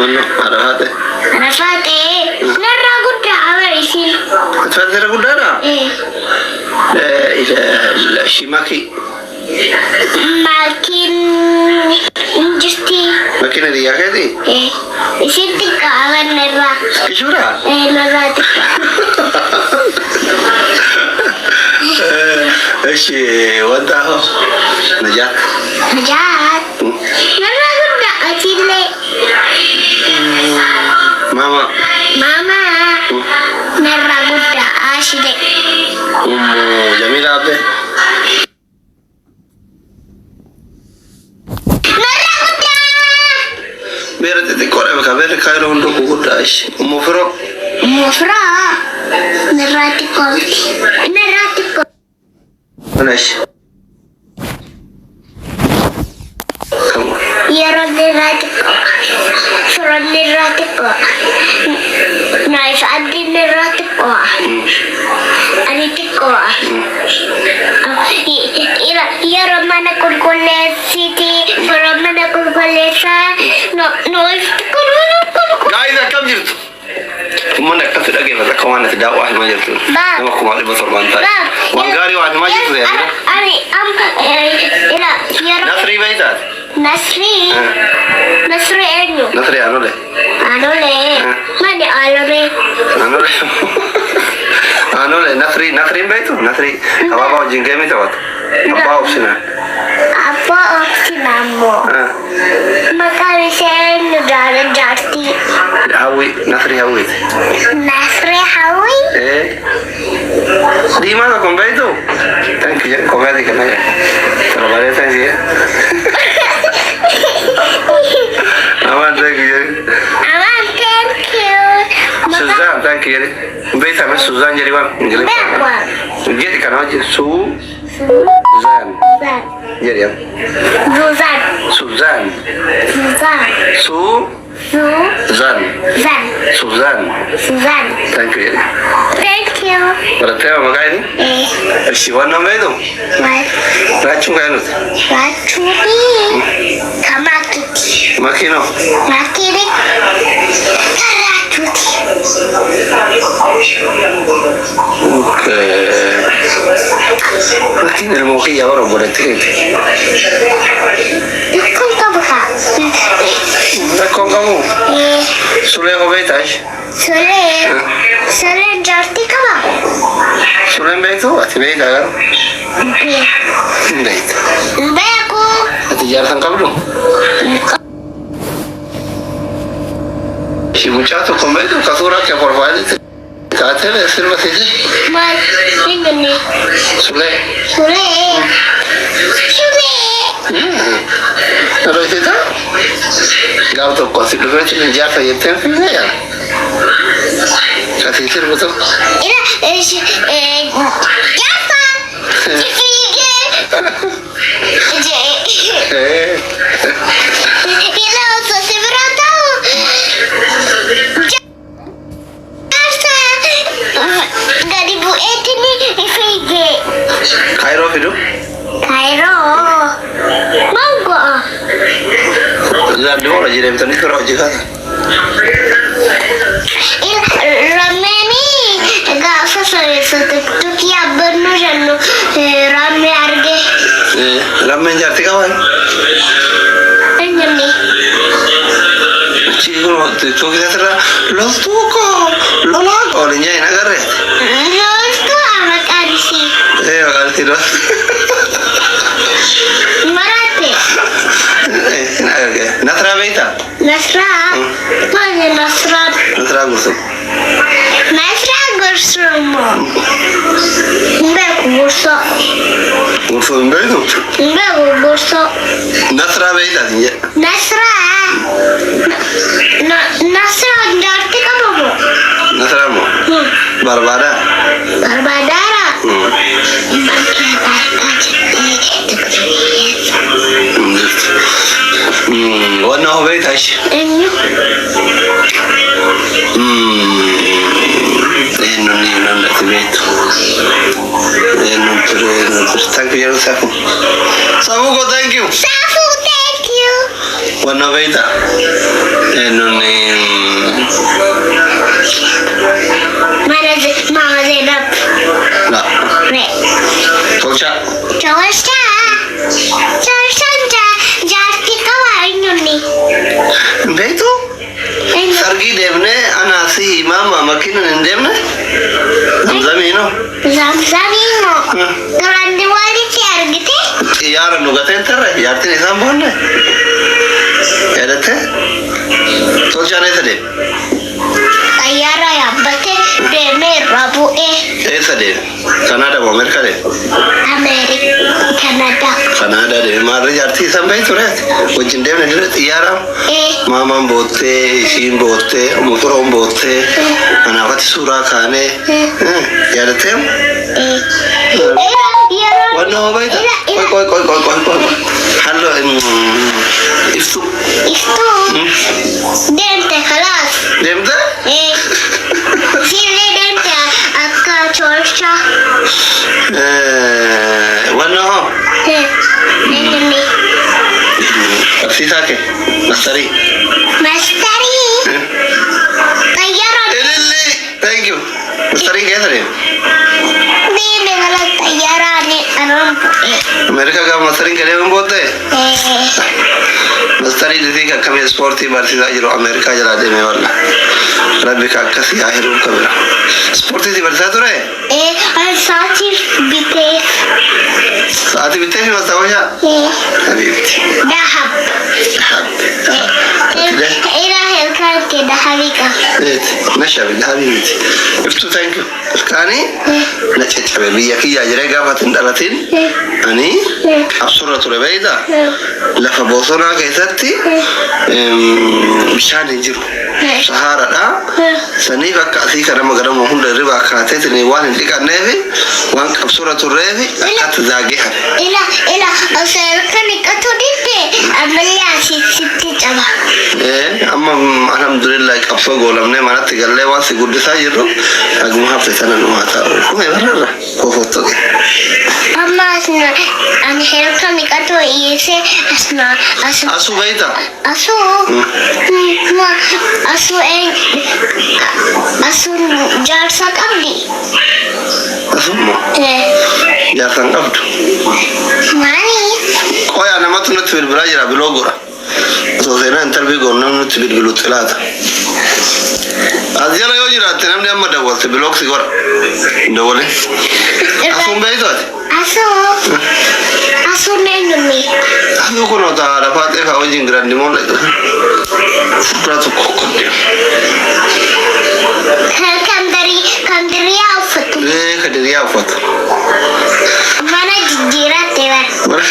Mana Arafate? Arafate. Narra gudda abarisi. Tfadera gudara? La Shimaki. Makin injusti. Makin dia kedi? Isinti kawan narra. Kishura? Narra. Eshi wadaho. Najat. Najat. Narra gudda atile. Mama. Mama. Narra gudda ashide. Jamila abe. Narra gudda. Bera tete kore baka bera kairo ndo gudda ashi. Umufro. Umufro. Narra tikol. Narra tikol. Nash. Come on. Yero neratiko. Soro neratiko. Nice adi neratiko. Aritiko. Yero mana kurkulesiti. Soro mana kurkulesa. No istiko. Guys, come here. Mana kasih lagi nak kawan nak dakwah macam tu. Nama kumali besar bantai. Wangari wah macam tu ya. Ari ila yero. Nasri baita. Nasri. Nasri enyo. Nasri anole. Anole. Mana anole? Anole. Anole Nasri baitu. Nasri. Apa jingkai macam tu? Apa opsinya? Apa opsinya mo? Makanya saya negara jati. Hawi, Nasri Hawi. Nasri Hawi? Di mana kau baitu? Thank you. Kau baitu kan ya? Terlalu thank you. Aman thank you. Aman thank you. Suzan thank you. Baitu apa Suzan jadi bang? Jadi kan aja Suzan. Jadi ya. Suzan. Suzan. Thank you. Thank you. Berarti apa makanya ini? Si warna apa itu? Racun kan itu? Racun ni. Kamakiti. Makino. Makiri. Racun. Okay. Makin ilmu kiyaa orang boleh tiket. Ikut kamu kah? Kau kamu? Sudah kau betul? Sudah jati kamu? Sudah betul? Ati betul kan? Betul. Betul. Ati jalan kamu dong. Si muchacho con betul kasura ke profile itu. Kata le sirva sih. Mas, ini. Sudah. Kalau itu tak? Kau tu konsiderasi ni jasa yang terpenting ya. Kasih sirva tu. Jasa. Ini usah seberapa. Gak dibu ini fige. Kairo hidup? Kairo. Mau gak? Jangan dua lagi dari tadi kerja juga. Rame ni gak usah satu kia benar janu rame harga. Rame jati kawan. Ini ni. Cikgu tu kita terlah los tu kau lola kau ni jangan agar eh. Los tu amat arsi. Agar tidak. Marate. Agar ke? Nasra beita. Nasra. Mana Nasra? Nasra gursu. Nasra gursu mo. Mbak gursu. Gursu mbak tu. Mbak gursu. Nasra beita ni. Nasra. Nasra jati kamu mo. Nasra mo. Barbara. Barbadara. Warna apa beita sih? Ini. Ini ni nak beita. Ini thank you Safu. Safu ko thank you. Safu thank you. Warna beita. Ini ni Chorsa. Jaartii qaba eenyuuni? Beektu? Sargii deemne anaasi mama makiina hin deemne? Zamzamiino. Zamzamiino. Duraan walitti argite? Xiyyaara nu gateen tarre jaartiin isaan boonne. Yaadatte? Tolchaan eessa deeme? Xiyyaara yaabbatee deemee irraa bu'ee. Eessa deeme? Kanaadaa moo Ameerikaa deeme? Kanaadaa. Kanaadaa deeme. Maarree jaartii isaan bahee ture? Wajjin deemne dire xiyyaara? Maamaan boottee, ishiin boottee, mucoroon boottee, anaafatti suuraa kaanee. Yaadattee? Wanna hoo bayta? Qoy. Hallo iftu. Deemte khalaas. Deemte? Siillee deemte akka chorcha. Wanna hoo? Nini. Barsiisaa kee? Mastarii? Xiyyaara. Ililli! Thank you. Mastarii keessa deema? Deemte kala xiyyaaraan araan bu'ee. Ameerikaa gaafa mastariin kee deeman booddee? Mastarii disii akkamii ispoortii barsiisaa jiru Ameerikaa jalaa deemee walla. Rabbi ka akkasii haa hiruu kabira. Ispoortii barsiisaa ture? Sa'aatii bitee. Sa'aatii bittee fi mastaawashaa? Habiibti. Dahab. Ila helkan ke dahabi ka. Nashabi dahabi miti. Iftu thank you. Kaani na caccabe biyya kiyyaa jiree gaafatin dhalatin ani absurra ture beeyda lafa bosonaa keessatti bishaan hin jiru. Saharadha. Saniif akka asii kanama gadama hunda irribaa kaateetin waan hin dhiqanneefi waan qabsura turreefi akkatti zaagee hafe. Ila osoo helkan dhiqatu didde ammallee asitti caba. Amma alhamdulillah qabsoo goolamnee manatti gallee waan si guddisaa jirru aguma hafte sana nu haa ta'u. Kuma bararra koofottoge. Amma ani helkan dhiqatu dhiyeessee Asuu beeyta? Asuun jaarsa qabdi. Asummoo? Jaarsan qabdu? Maali? Qoyaa namatti nutti bilbilaa jira biloo gora. Osoo seenaa intarbii goon namni nutti bilbilu xilaata. As jala yoo jiraatte namni amma dawwalte bilooksi gora. Dawwale. Asuun beeytu ati? Asuun eenyuuni? Asuu kunoo ta'a lafaa xeefaa wajjin giraandi moo dhaqe. Fuuldura tokko koddeema. Kan diriyaa uffatu. Kan diriyaa uffatu. Mana jijjiiratte bara.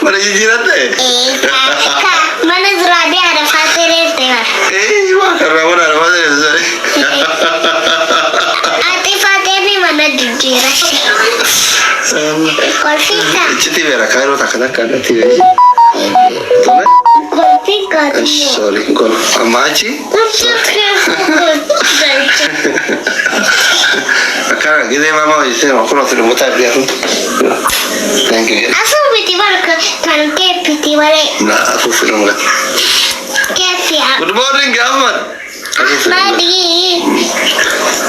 Mana jijjiiratte? Mana zuraadee arafaa tereette bara. Waan karraa mana arafaa tereesse. Ati faateemi mana jijjiiratte. Kolfika. Ichiti beera kaayiroo takka takka addatti beeyi. Kolfika. Sorry, gol. Amma achi? Akkana gidee mama hojjetee kunoo tuni mutaa dhiyaatu. Thank you. Asuu biti bara kan keepiti bare. Na asuu fira mul'ata. Keepiya. Good morning, Ahmad. Madi.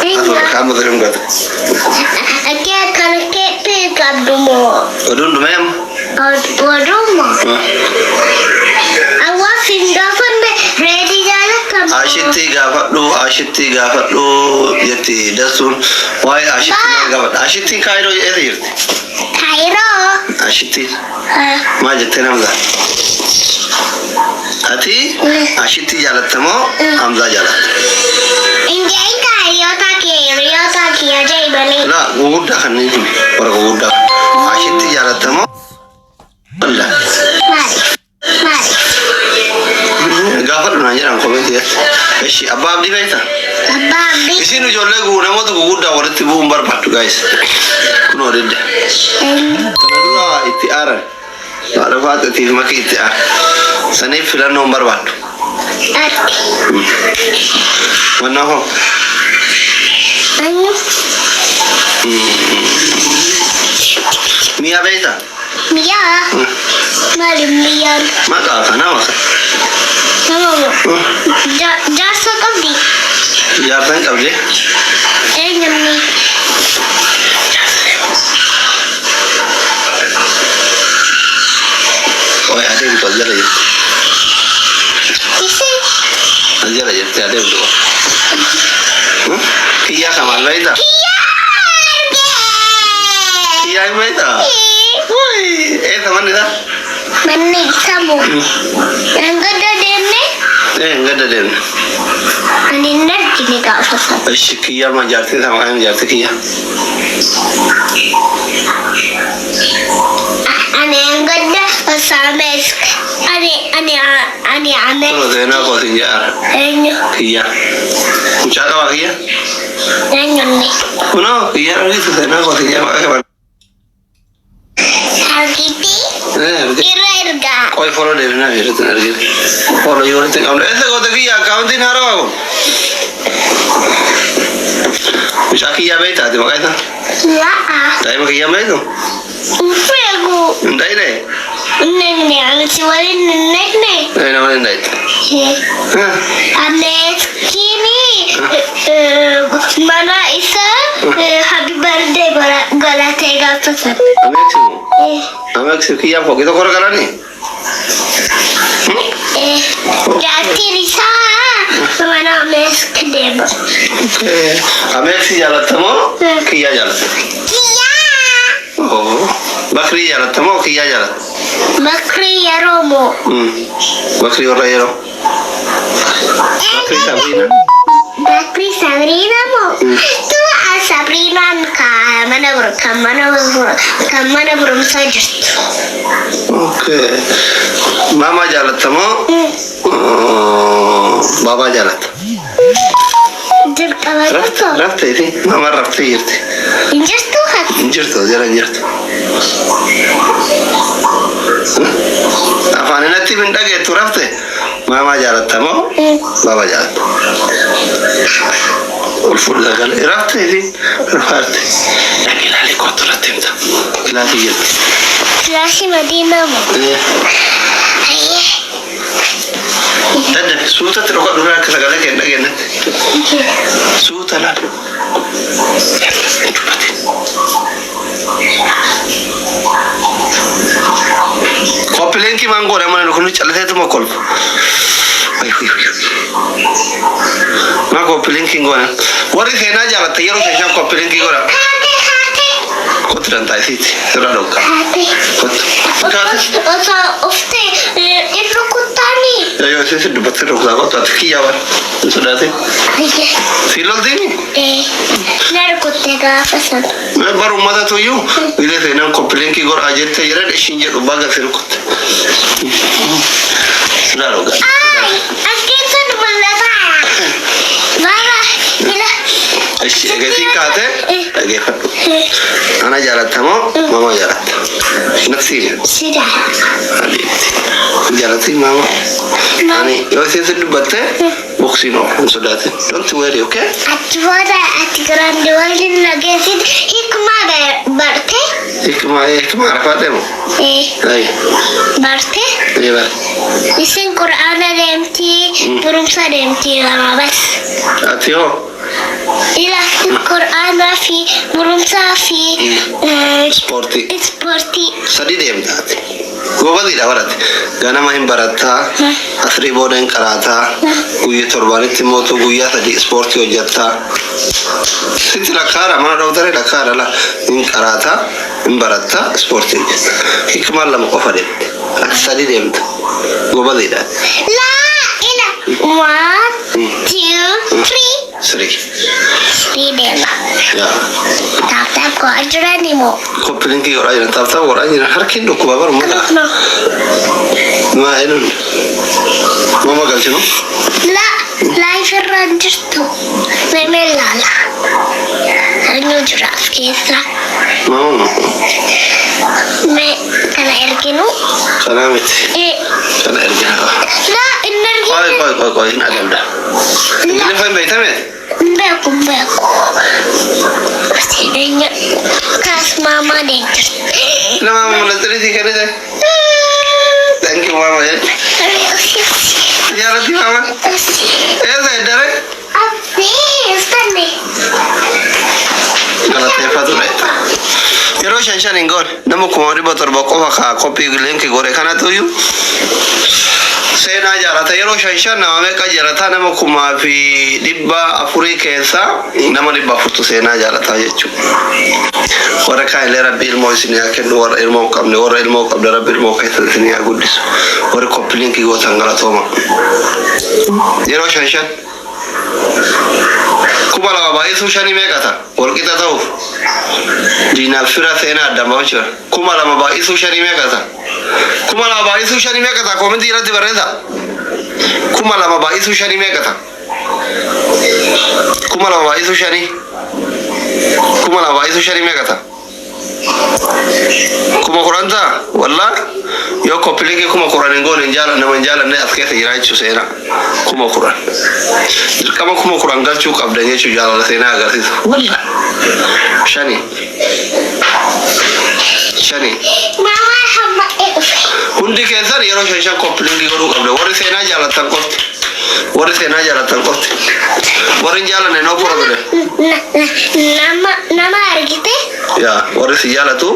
Asuu kamu tuni mul'ata. Akka kan keepi kabdumo. Oduun dhumeem? Odumo. Awwa fingafanne ready jala kam. Ashitti gaafadhu jetti dasuun waa'ee ashitti gaafadha. Ashitti kaayiroo eessa jirti? Kaayiroo. Ashitti. Maal jettee namza? Ati ashitti jaalattamoo Hamzaa jaalatta? Injii kaayiroo kiyya jaibale. Laa guguddaa kanneen himi warra guguddaa. Ashitti jaalattamoo? Walla. Maali. Gaafadhu naan jedhan komeetii jetti. Eshi abbaa abdii beekta? Abbaa abdii. Isin ijoollee namoota guguddaa walitti bu'uun barbaaddu gaayis. Kunoo didde. Kana dura itti aaran. Haadha faatatiif makii itti aaran. Saniif filannoon barbaaddu. Ati. Wannaa hoo? Miyaa beekta? Miyaa. Maali miyaan? Maqaa kanaa maka. Jaarsa qabdi. Jaarsan qabdi? Eenyumni. ada jirti ada dua. Kiyaa kamal baita. Kiyaa baita. Woi, teman dah. Mana kamu? Enggak ada dene. Enggak ada den. Ani nanti ni kau sasat. Kiyaa mah jarti sama yang jarti kiyaa. Ani enggak ada sames. Ani ane. Kalau dena kau tinggal. Enyo. Kiyaa. Ucap apa kiyaa? Enyo ni. No, kiyaa lagi tu dena kau tinggal apa? Hargiti. Irga. Kau follow deh na biar tu lagi. Follow you nanti kau. Kau tu kiyaa kau tin haro aku. Ucap kiyaa baita tu makai tu. Ya. Tapi makai kiyaa baita. Upegu. Ndai deh. Neng ni, ane siwalin neng ni. Nama ndai. Ane kini mana isa happy birthday gola tega pesan. Amek sih kiyaa kok kita korang kan ni? Jati risa mana amek kedeba. Amek sih jalan temu, kiyaa jalan. Kiyaa. Oh, bakri jalan temu, kiyaa jalan. Bakri ya Romo. Bakri orang ya Romo. Bakri Sabrina. Bakri Sabrina mo. Tu Sabrina kamana belum saja. Okay. Mama jalan temu. Baba jalan. Rafte ini, mama rafte ini. Injur tu kan? Injur tu, jalan injur tu. Apa ni nanti minta ke tu rafte? Mama jalan temu, baba jalan. Ulfur dah kan? Rafte ini, rafte. Lagi lagi kau tu rafte minta. Lagi je. Lagi Madinah mo. Ayah. Tanda, suuta terokak dulu nak segala kena. Suuta lah. Kopi lagi manggo, ramai nak kunu cakap tu makol. Mak kopi lagi gora. Wari kena jalan, tiada orang cakap kopi lagi gora. Kau terantau sih, terlalu kau. Osoo ofte itu kutani. Ayo saya sudah dapat serok lagu tu kiyaa wan. Sudah sih. Silol dini. Nara kutega pesan. Baru mata tu you. Bila saya nak komplain ki gor ajet tu jalan sinjat ubaga serok. Sudah loga. Akhirnya tu berlaba. Mama, bila. Asyik agak kate. Agak. Anak jalan tamu, mama jalan. Nasi. Sudah. Jalan sih mama. Ani, yo saya sudah baca. Boxino, sudah tu. Don't worry, okay? Ati grande walin lagi sih. Hikmah berarti? Hikmah apa demo? Ay. Berarti? Iya ber. Isin Quran ada emti, berumsa ada emti lama bas. Atio. Ila Quran fi berumsa fi Sporti. Sadi dem tadi. Gua tidak berat. Gana main barata, asri bodoh karata, guya torbani timoto guya tadi sporti ojata. Siti lakara, mana dokter lakara lah. In karata, in barata, sporti. Hikmah lam kofar dem. Sadi dem. Gua tidak. La ila 1, 2, 3. Sri dem. Ya. Tap ko ajaran ni mo. Kau pilih kiri orang yang tahu orang yang harkin dok babar muda. No. Ma ini. Mama kau cino? La, life ranger tu. Memelala. Anu juras kesa. Mama. Me kana erkinu. Kana miti. Kana erkinu. La, energi. Kau ini ada dah. Ini faham baik tak? Beku. Pastinya kas mama deh. Nama mama nanti dikira deh. Thank you mama ya. Ya nanti mama. Saya dari. Abis tadi. Kalau tepat tu baik. Kero shanshan ingor. Namu kumari batar bako haka kopi gelen ke gore kana tu you. seenaa jaalata yeroo shanshan nama meeqa jaalata nama kumaa fi dhibba afurii keessa nama dhibba afurtu seenaa jaalata jechuudha. Warra kaan illee rabbi ilmoo isin yaa kennu warra ilmoo qabne warra ilmoo qabne rabbi ilmoo keessa isin yaa guddisu warri koppiliinkii gootan galatooma. Yeroo shanshan kuma lama baay'isuu shanii meeqata walqixa ta'uuf diinaaf fira seenaa addamaa jira. Kuma lama baay'isuu shanii meeqata kuma lama baay'isuu shanii meeqata koomintii irratti barreessa. Kuma lama baay'isuu shanii meeqata kuma lama baay'isuu shanii kuma lama baay'isuu shanii meeqata kuma kuranta wallah yoo koppiliinkii kuma kuran hin goone nama hin jaalanne as keessa jira jechuu seenaa kuma kuran dirqama kuma kuran galchuu qabdan jechuu jaalala seenaa agarsiisa wallah shani hundi keessan yeroo shanshan koppiliinkii godhuu qabdan warri seenaa jaalatan qofti warri hin jaalanne noo problem nama argite ya warri si jaalatu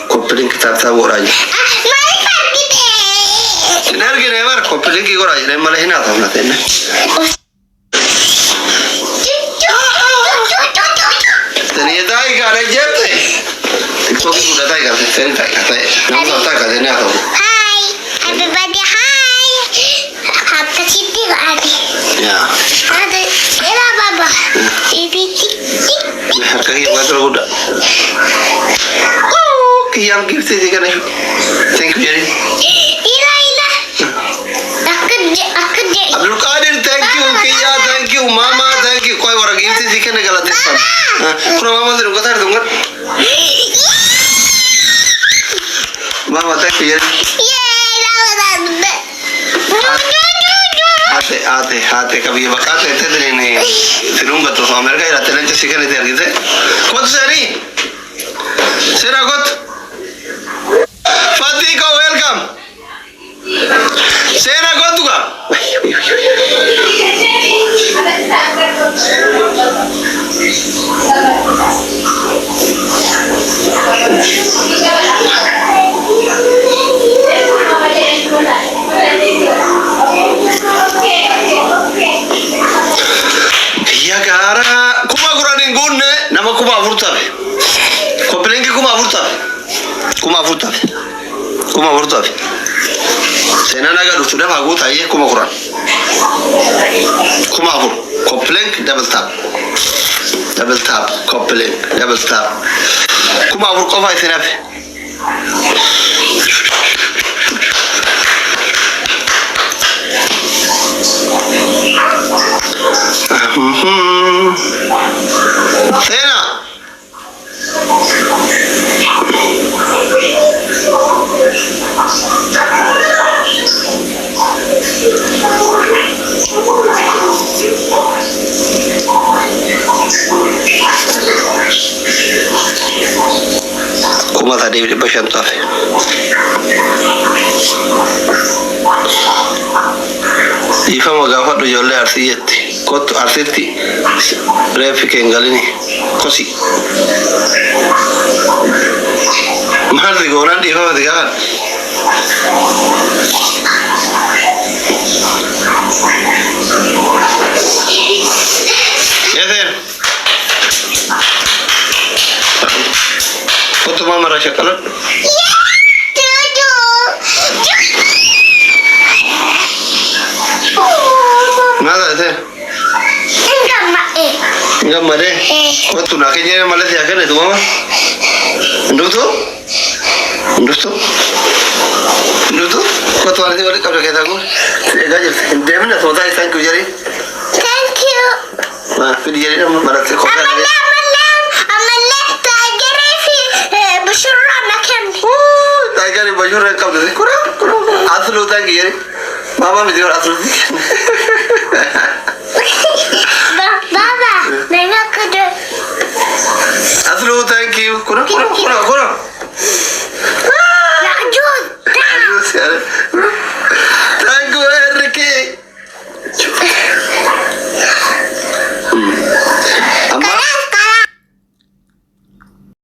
koppiliinkii taasisaa godhaa jiru. Energi ne var koppiliinkii godhaa jiran malee hin haasofna tenne. Tani dai gara jette. Tiktok sudah dai gara sen dai kata. Nama tak kata ni atau. Hi everybody hi. Apa sih ada? Ya. Ada. Era baba. Ini tik. Kaki betul udah. Yang gift sih kan. Thank you Jerry. Abdul Qadir, thank you. Kiyaa, thank you. Mama, thank you. Koi orang gift sih kan galat depan. Kuna mama tu kata ada tunggu. Mama, thank you Jerry. Hate कभी ये बकाते थे तो नहीं फिरूंगा तो अमेरिका ही रहते हैं तो सीखने थे यार किसे कौन सा नहीं सेरा कौन फाती को वेलकम सेरा कौन तू का ya gara kuma kuranin gunne nama kuma furtabe koppiliinkii kuma furtabe seenaan aga dhuftu dafa guutaa iyyee kuma kuran kuma afur koppiliink double tap koppiliink double tap kuma afur qofa isin hafe Sena kuma tadi bershan tafe ifa magafa do jolle arsiyeti kot arseti refike ngalini kosi mahal goran di ifa digan yesen kok mama rasa kalat nada ese enggak made kok tu nak kerja malas ya kan itu mama nduk tu kok tu ada balik kabel kita aku gajer demen atau dah thank you Jerry thank you nah pilih Jerry nama malas kok amalla tajere fi bashura makan tajere bashura kabel kurang aslu thank you Jerry mama video aslu baba nengok ke aslu thank you kurang